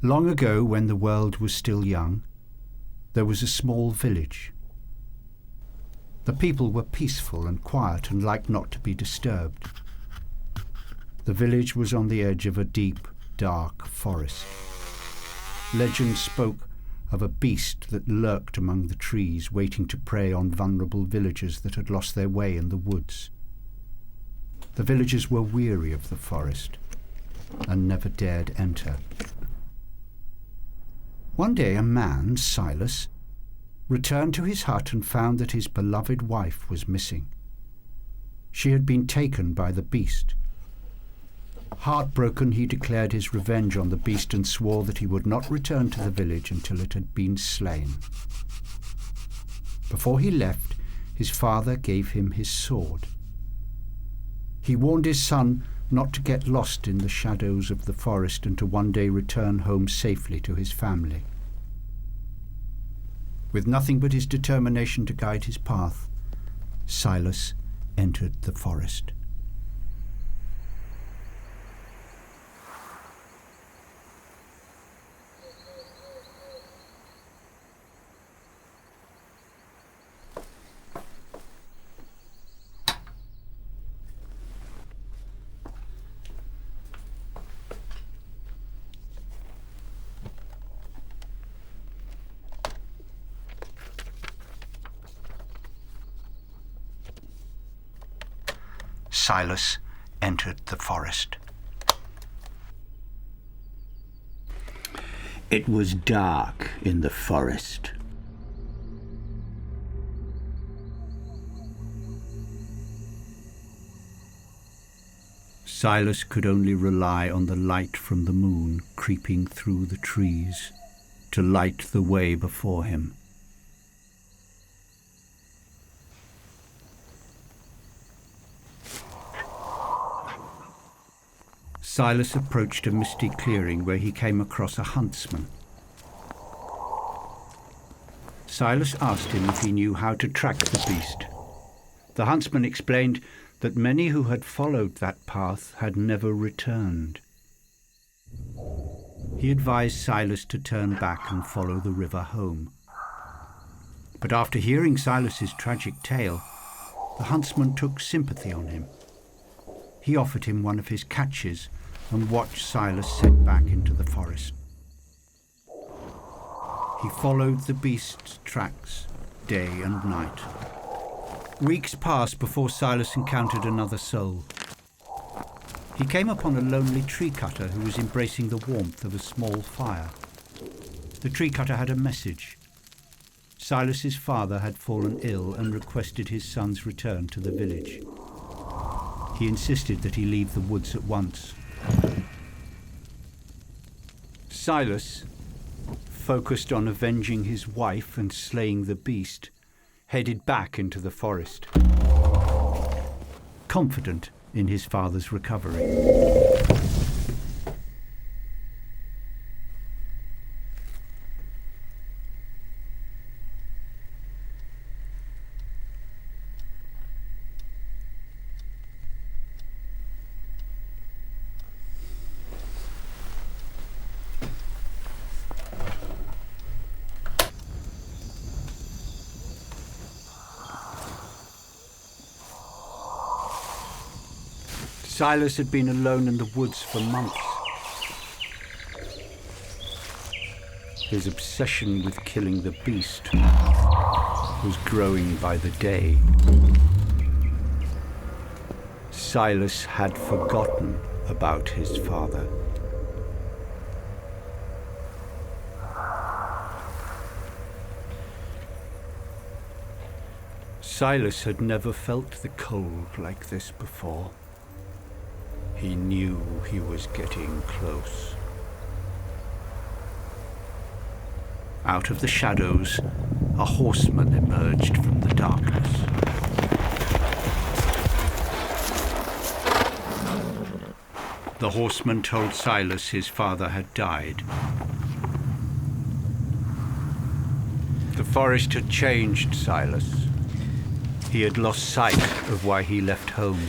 Long ago, when the world was still young, there was a small village. The people were peaceful and quiet and liked not to be disturbed. The village was on the edge of a deep, dark forest. Legend spoke of a beast that lurked among the trees, waiting to prey on vulnerable villagers that had lost their way in the woods. The villagers were weary of the forest and never dared enter. One day a man, Silas, returned to his hut and found that his beloved wife was missing. She had been taken by the beast. Heartbroken, he declared his revenge on the beast and swore that he would not return to the village until it had been slain. Before he left, his father gave him his sword. He warned his son not to get lost in the shadows of the forest and to one day return home safely to his family. With nothing but his determination to guide his path, Silas entered the forest. Silas entered the forest. It was dark in the forest. Silas could only rely on the light from the moon creeping through the trees to light the way before him. Silas approached a misty clearing where he came across a huntsman. Silas asked him if he knew how to track the beast. The huntsman explained that many who had followed that path had never returned. He advised Silas to turn back and follow the river home. But after hearing Silas's tragic tale, the huntsman took sympathy on him. He offered him one of his catches and watched Silas set back into the forest. He followed the beast's tracks day and night. Weeks passed before Silas encountered another soul. He came upon a lonely tree cutter who was embracing the warmth of a small fire. The tree cutter had a message. Silas's father had fallen ill and requested his son's return to the village. He insisted that he leave the woods at once. Silas, focused on avenging his wife and slaying the beast, headed back into the forest, confident in his father's recovery. Silas had been alone in the woods for months. His obsession with killing the beast was growing by the day. Silas had forgotten about his father. Silas had never felt the cold like this before. He knew he was getting close. Out of the shadows, a horseman emerged from the darkness. The horseman told Silas his father had died. The forest had changed Silas. He had lost sight of why he left home.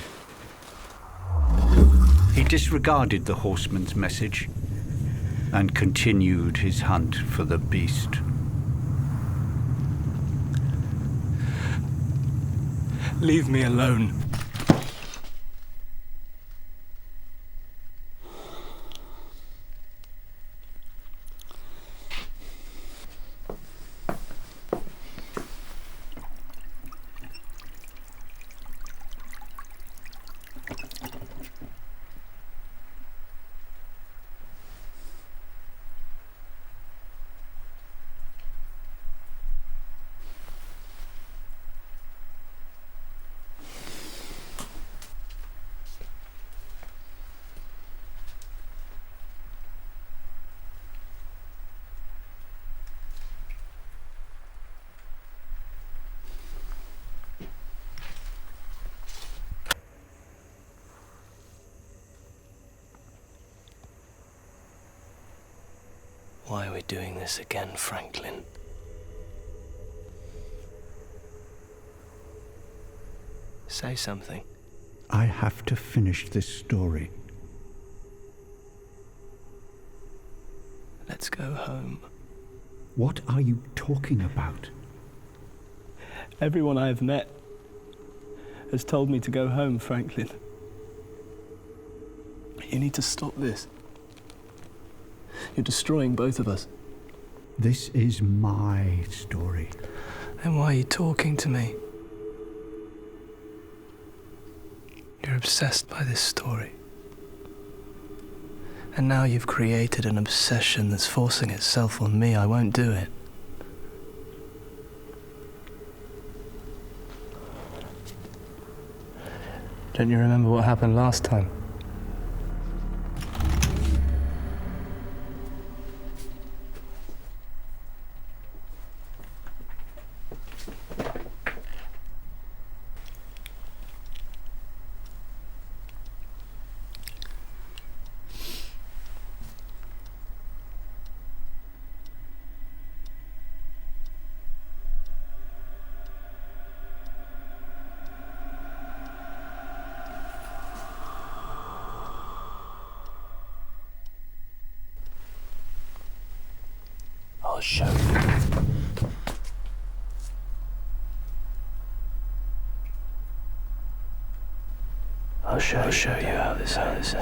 He disregarded the horseman's message and continued his hunt for the beast. Leave me alone. Why are we doing this again, Franklin? Say something. I have to finish this story. Let's go home. What are you talking about? Everyone I have met has told me to go home, Franklin. You need to stop this. You're destroying both of us. This is my story. Then why are you talking to me? You're obsessed by this story. And now you've created an obsession that's forcing itself on me. I won't do it. Don't you remember what happened last time? I'll show you. I'll show you how this ends.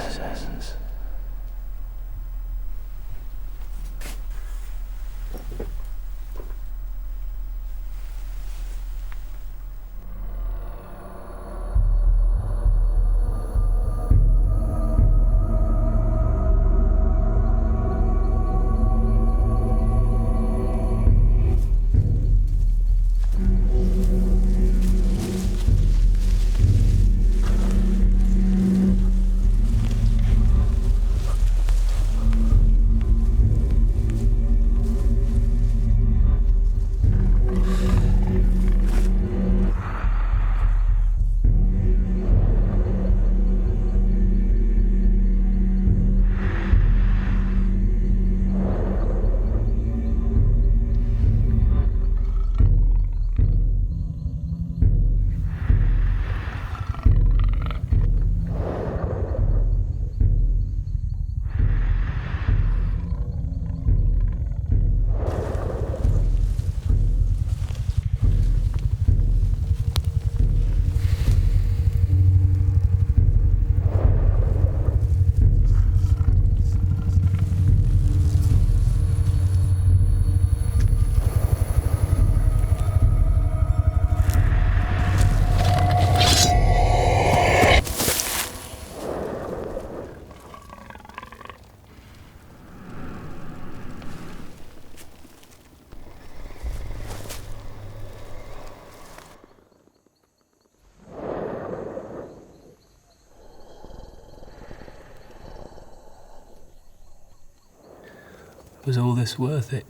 Was all this worth it?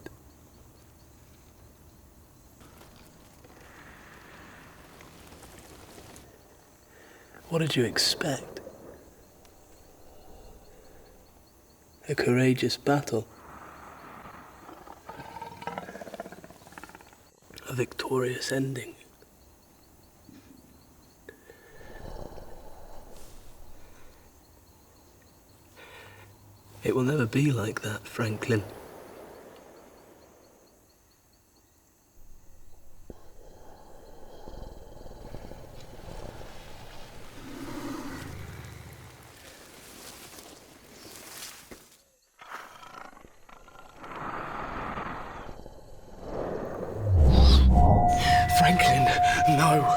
What did you expect? A courageous battle? A victorious ending? It will never be like that, Franklin. Franklin, no.